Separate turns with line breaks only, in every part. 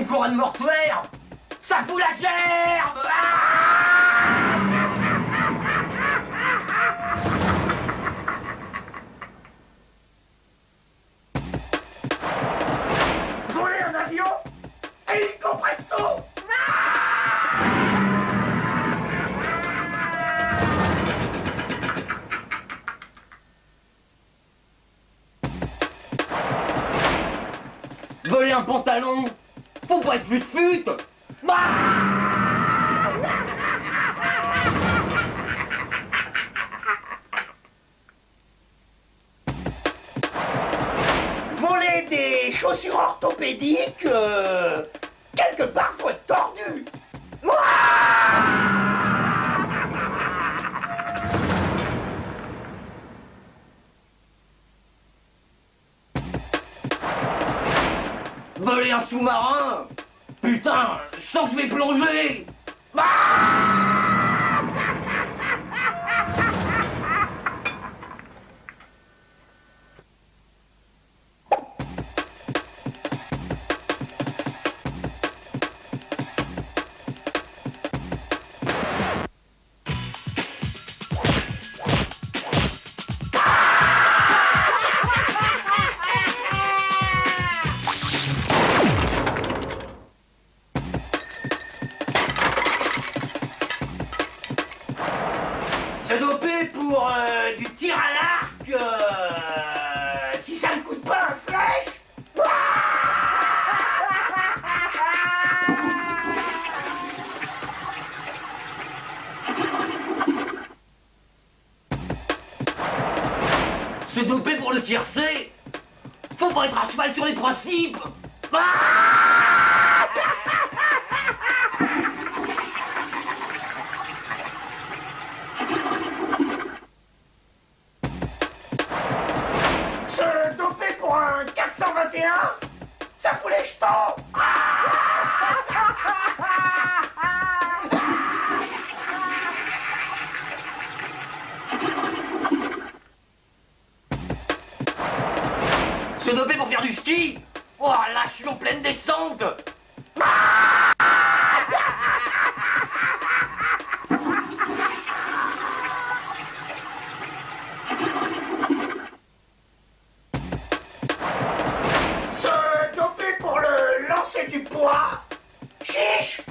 couronne mortuaire, ça fout la gerbe. Ah!
Voler un avion? Hélico presto!
Voler un pantalon, faut pas être fut-fut.
Voler des chaussures orthopédiques, quelque part faut être tordu.
Voler un sous-marin, putain, je sens que je vais plonger.
Se doper pour du tir à l'arc, si ça ne coûte pas un flèche.
Se doper pour le tiercé, faut pas être à cheval sur les principes.
Se doper pour un 421, ça fout les jetons.
Se doper pour faire du ski, oh là, je suis en pleine descente.
Se doper pour le lancer du poids. Chiche.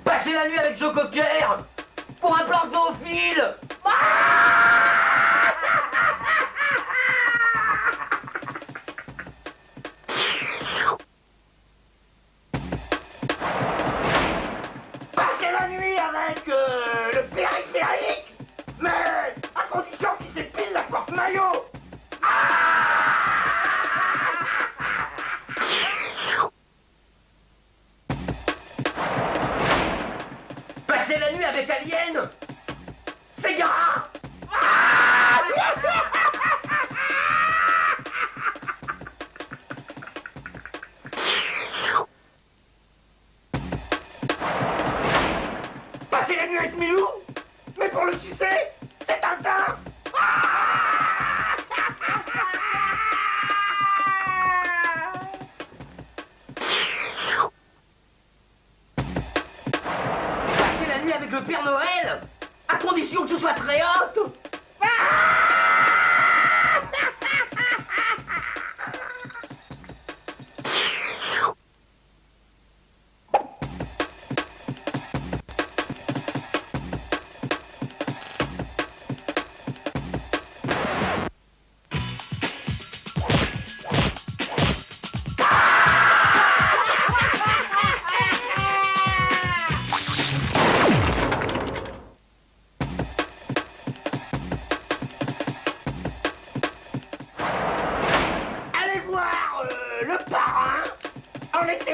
Passer la nuit avec Joe Cocker pour un plan zoophile.
Passer la nuit avec le périphérique, mais à condition qu'il s'épile la porte-maillot.
Passer la nuit avec Alien, c'est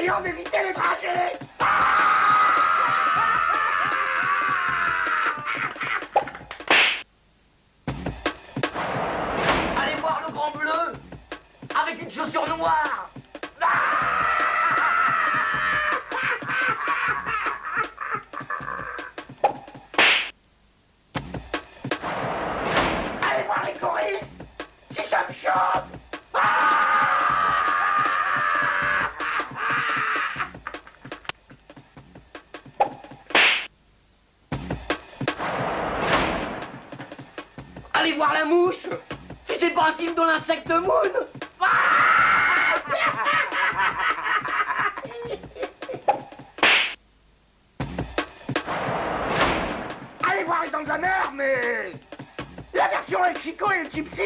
essayant d'éviter les trajets.
Allez voir le grand bleu avec une chaussure noire.
Allez voir les choristes, si ça me chope.
Allez voir la mouche si c'est pas un film de l'insecte Moon.
Allez voir les dents de la mer, mais la version avec Chico et le Gypsy.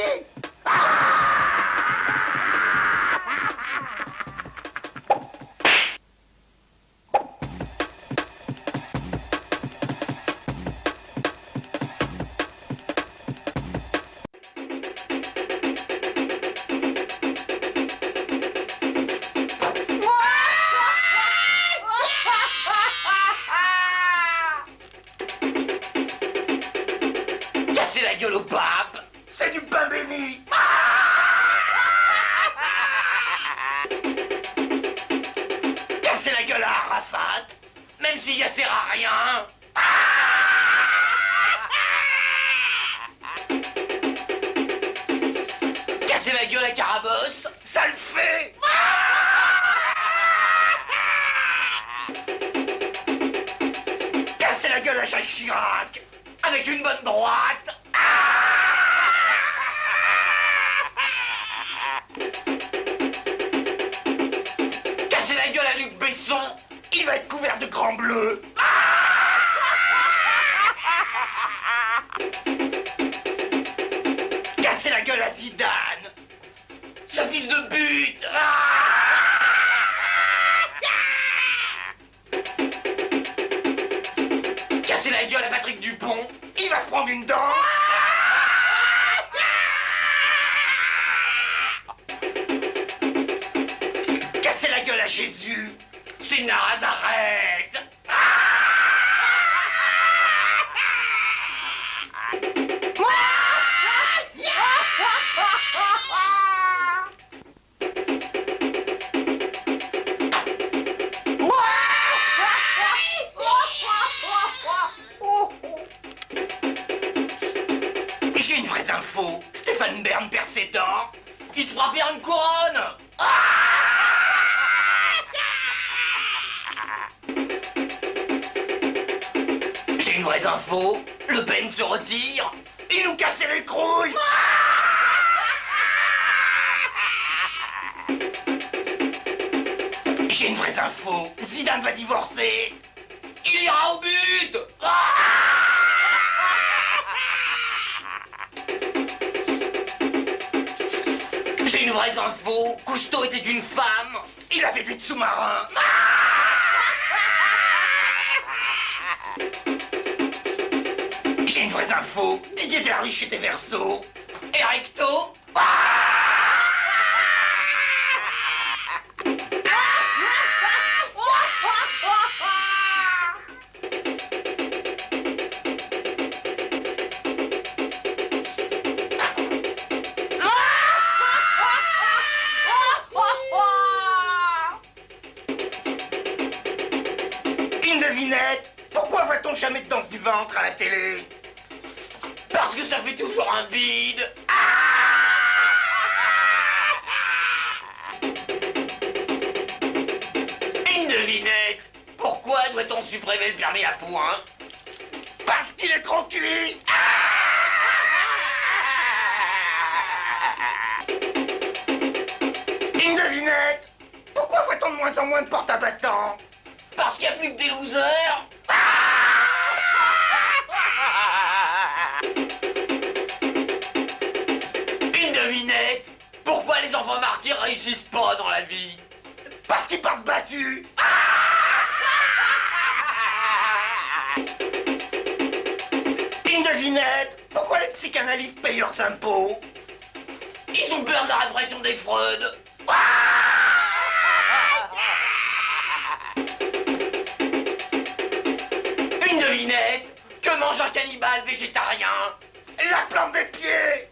Casser la gueule au pape.
C'est du pain béni.
Casser la gueule à Arafat, même s'il y sert à rien. Casser la gueule à Carabosse,
Ça le fait. Casser la gueule à Jacques Chirac.
avec une bonne droite. Casser la gueule à Luc Besson.
Il va être couvert de grand bleu. Casser la gueule à Zidane.
Ce fils de pute. Casser la gueule à Patrick Dupont.
Il va se prendre une danse. Casser la gueule à Jésus.
C'est Nazareth.
J'ai une vraie info. Stéphane Bern perd ses dents.
Il se fera faire une couronne. J'ai une vraie info. Le Pen se retire.
Il nous cassait les couilles. J'ai une vraie info. Zidane va divorcer.
Il ira au but. J'ai une vraie info. Cousteau était une femme.
Il avait des sous-marins. J'ai une vraie info. Didier Derlich était Verseau.
Et recto.
Une devinette. Pourquoi voit-on jamais de danse du ventre à la télé?
Parce que ça fait toujours un bide. Une devinette. Pourquoi doit-on supprimer le permis à points?
Parce qu'il est trop cuit. Une devinette. Pourquoi voit-on de moins en moins de porte à battant?
Parce qu'il n'y a plus que des losers. Une devinette. Pourquoi les enfants martyrs réussissent pas dans la vie?
Parce qu'ils partent battus. Une devinette. Pourquoi les psychanalystes payent leurs impôts?
Ils ont peur de la répression des fraudes. mange un cannibale végétarien?
La plante des pieds.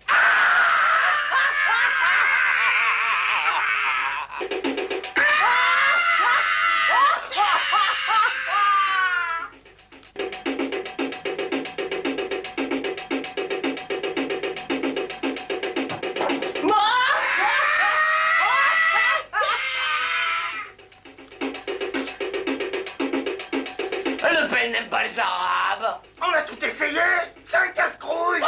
Le Pen n'aime pas les Arabes.
On a tout essayé. C'est un casse-crouille.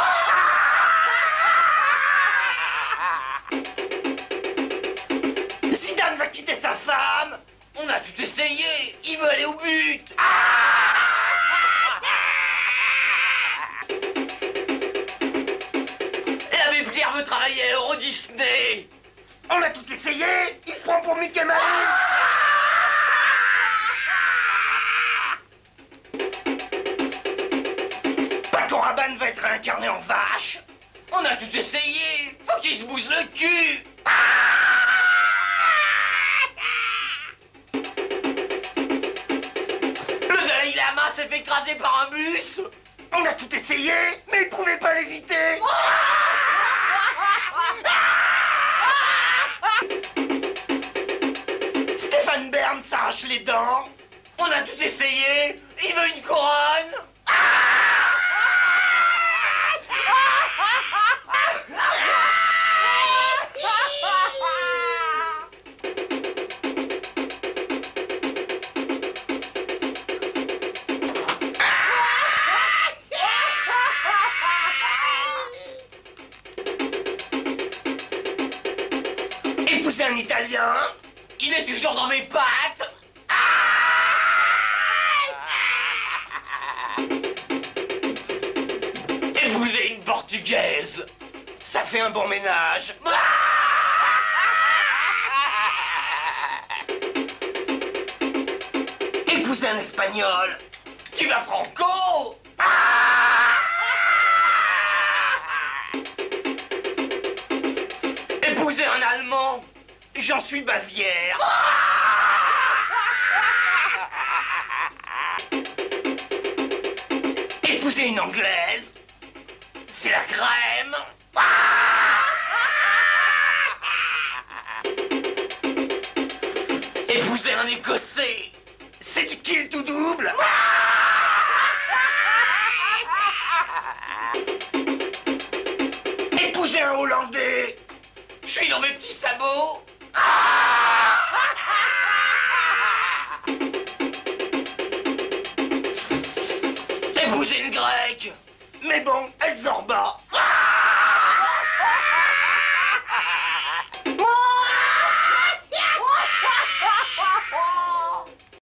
Zidane va quitter sa femme.
On a tout essayé. Il veut aller au but. L'abbé Pierre veut travailler à Euro Disney.
On a tout essayé. Il se prend pour Mickey Mouse. Paco Rabanne va être réincarné en vache.
On a tout essayé. Faut qu'il se bouse le cul. Le Dalai Lama s'est fait écraser par un bus.
On a tout essayé, mais il pouvait pas l'éviter. Stéphane Bern s'arrache les dents.
On a tout essayé. Il veut une couronne.
Épouser un Italien.
Il est toujours dans mes pattes. Épouser une Portugaise.
Ça fait un bon ménage. Épouser un Espagnol.
Tu vas franco. Épouser un Allemand.
J'en suis Bavière. Épouser une Anglaise.
C'est la crème. Épouser un Écossais.
C'est du kill tout double. Épouser un Hollandais.
Je suis dans mes petits sabots. Épouser une Grecque.
Mais bon, elle Zorba.